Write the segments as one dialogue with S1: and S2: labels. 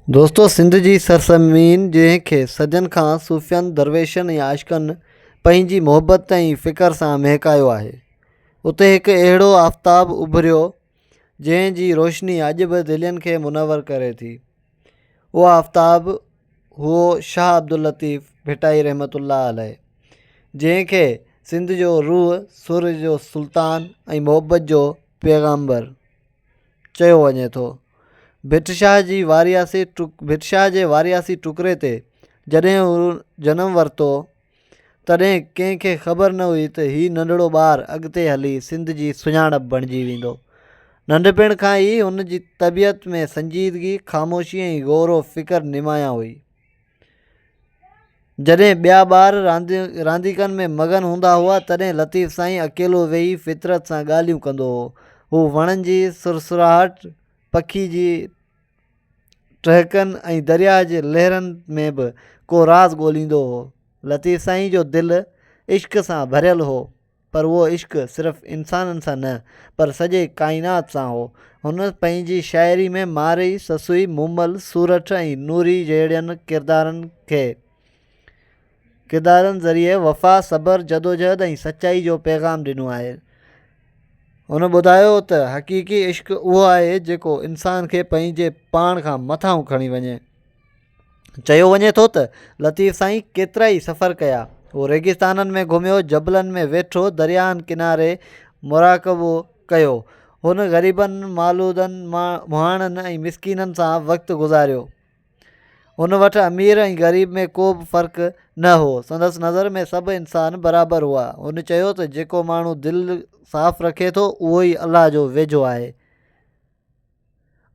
S1: दोस्तों, सिंध जी सरज़मीन जंहिंखे सदियुनि खां सूफ़ियनि, दरवेशनि ऐं आशिक़नि पंहिंजी मुहबत ऐं फ़िकर सां महकायो आहे। उते हिकु अहिड़ो आफ़्ताबु उभिरियो जंहिं जी रोशनी अॼु बि दिलियुनि खे मुनवर करे थी। उहो आफ़्ताबु हुओ शाह अब्दुल लतीफ़ भिटाई रहमतुल्लाह अलैह, जंहिंखे सिंध जो रूह, सुर जो सुल्तान ऐं मुहबत जो पैग़ाम्बर चयो वञे थो। भिट शाह जे वारियासी टुकरे ते जॾहिं हू जनमु वरितो, तॾहिं कंहिंखे ख़बर न हुई त हीउ नंढड़ो ॿारु अॻिते हली सिंध जी सुञाणप बणिजी वेंदो। नंढपिण खां ई हुन जी तबियत में संजीदगी, ख़ामोशी ऐं गौर फ़िकर निमाया हुई। जॾहिं ॿिया ॿार रांदीकनि में मगन हूंदा हुआ, तॾहिं लतीफ़ साईं अकेलो वेही फितरत सां ॻाल्हियूं कंदो हो। हू वणनि जी सुरसुराहट, पखी जी टहकनि ऐं दरिया जे लहरनि में बि को राज़ ॻोल्हींदो हो। लतीफ़ साईं जो दिलि इश्क सां भरियलु हो, पर उहो इश्क सिर्फ़ु इंसाननि सां न, पर सॼे काइनात सां हो। हुन पंहिंजी शाइरी में मारई, ससुई, मूमल, सूरठ ऐं नूरी जहिड़नि किरदारनि ज़रिए वफ़ा, सब्र, जदोजहद ऐं सचाई जो पैग़ाम ॾिनो आहे। हुन ॿुधायो त हक़ीक़ी इश्क उहो आहे जेको इंसान खे पंहिंजे पाण खां मथां खणी वञे। चयो वञे थो त लतीफ़ साईं केतिरा ई सफ़र कया। उहो रेगिस्ताननि में घुमियो, जबलनि में वेठो, दरियाहनि किनारे मुराक़बो कयो। हुन ग़रीबनि, मालूदनि, मुहाणनि ऐं मिसकीननि सां वक़्तु गुज़ारियो। हुन वटि अमीर ऐं ग़रीब में को बि फ़र्क़ु न हो। संदसि नज़र में सभु इंसान बराबरि हुआ। हुन चयो त जेको माण्हू दिलि साफ़ु रखे थो, उहो ई अलाह जो वेझो आहे।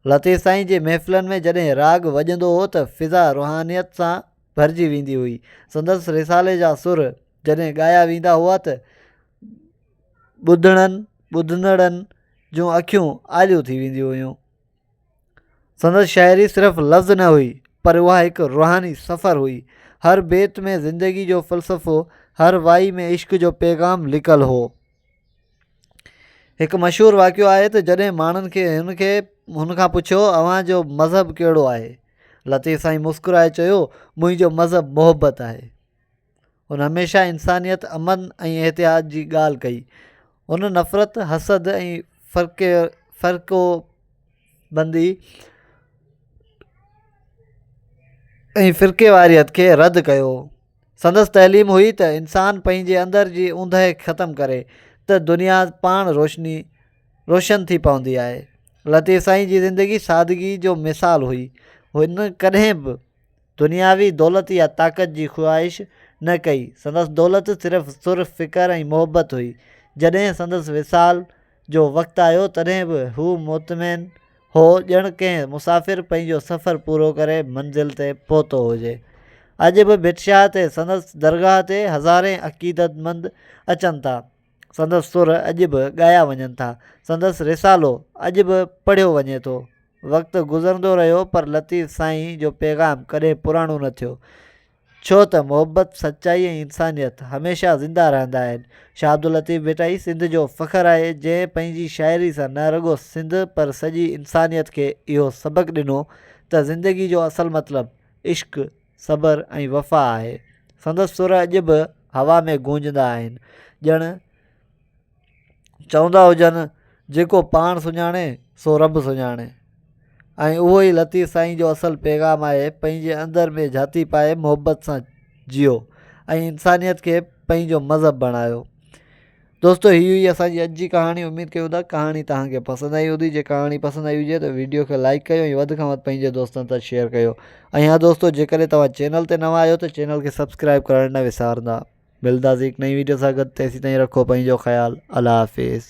S1: लतीफ़ साईं जे महफ़िलनि में जॾहिं राग वॼंदो हो त फ़िज़ा रूहानियत सां भरिजी वेंदी हुई। संदसि रिसाले जा सुर जॾहिं ॻाया वेंदा हुआ त ॿुधंदड़नि जूं अखियूं आलियूं थी वेंदियूं हुयूं। संदसि शाइरी सिर्फ़ु लफ़्ज़ न हुई, पर उहा हिकु रूहानी सफ़र हुई। हर बेत में ज़िंदगी जो फ़लसफ़ो, हर वाई में इश्क जो पैग़ाम लिकल हो। हिकु मशहूरु वाक़ियो आहे त जॾहिं माण्हुनि खे हुन खां पुछियो, अव्हांजो मज़हब कहिड़ो आहे? लतीफ़ साईं मुस्कुराए चयो, मुंहिंजो मज़हब मुहबत आहे। हुन हमेशह इंसानियत, अमन ऐं एहतियात जी ॻाल्हि कई। हुन नफ़रत, हसद ऐं फ़िरक़ोबंदी ऐं फ़िरक़ेवारियत खे रद्द कयो। संदसि तइलीम हुई त इंसान पंहिंजे अंदर जी ऊंदहि ख़तमु करे त दुनिया पाण रोशन थी पवंदी आहे। लतीफ़ साईं जी ज़िंदगी सादगी जो मिसाल हुई। हुन कॾहिं बि दुनियावी दौलत या ताक़त जी ख़्वाहिश न कई। संदसि दौलत सिर्फ़ु सुर, फ़िकर ऐं मुहबत हुई। जॾहिं संदसि विसाल जो वक़्तु आयो, तॾहिं बि हू मुतमइन हो, ॼण कंहिं मुसाफ़िर पंहिंजो सफ़रु पूरो करे मंज़िल ते पहुतो हुजे। अॼु बि भिट शाह ते संदसि दरगाह ते हज़ारे अक़ीदतमंद अचनि था। संदसि सुर अॼु बि ॻाया वञनि था। संदसि रिसालो अॼु बि पढ़ियो वञे थो। वक़्तु गुज़रंदो रहियो, पर लतीफ़ साईं जो पैग़ाम कॾहिं पुराणो न थियो, छो त मुहबत, सचाई ऐं इंसानियत हमेशह ज़िंदा रहंदा आहिनि। शाह अब्दुल लतीफ़ भिटाई सिंध जो फ़ख़्रु आहे, जंहिं पंहिंजी शाइरी सां न रुॻो सिंध पर सॼी इंसानियत खे इहो सबक़ु ॾिनो त ज़िंदगी जो असलु मतिलबु इश्क, सब्र ऐं वफ़ा आहे। संदसि सुर अॼु बि हवा में गूंजंदा आहिनि, ॼण चवंदा हुजनि, जेको पाण सुञाणे सो रब सुञाणे। ऐं उहो ई लतीफ़ साईं जो असलु पैग़ाम आहे, पंहिंजे अंदर में जाती पाए मुहबत सां जियो ऐं इंसानियत खे पंहिंजो मज़हब बणायो। दोस्तों, हीअ हुई असांजी अॼु जी कहाणी। उमेदु कयूं था कहाणी तव्हांखे पसंदि आई हूंदी। जे कहाणी पसंदि आई हुजे त वीडियो खे लाइक कयो ऐं वधि खां वधि पंहिंजे दोस्तनि सां शेयर कयो। ऐं हा दोस्तों, जेकॾहिं तव्हां चैनल ते नवां आहियो त चैनल खे सब्सक्राइब करणु न विसारंदा। मिलंदासीं हिकु नई वीडियो सां गॾु। तेसीं ताईं रखो पंहिंजो ख़्यालु। अल्लाह हाफ़िज़।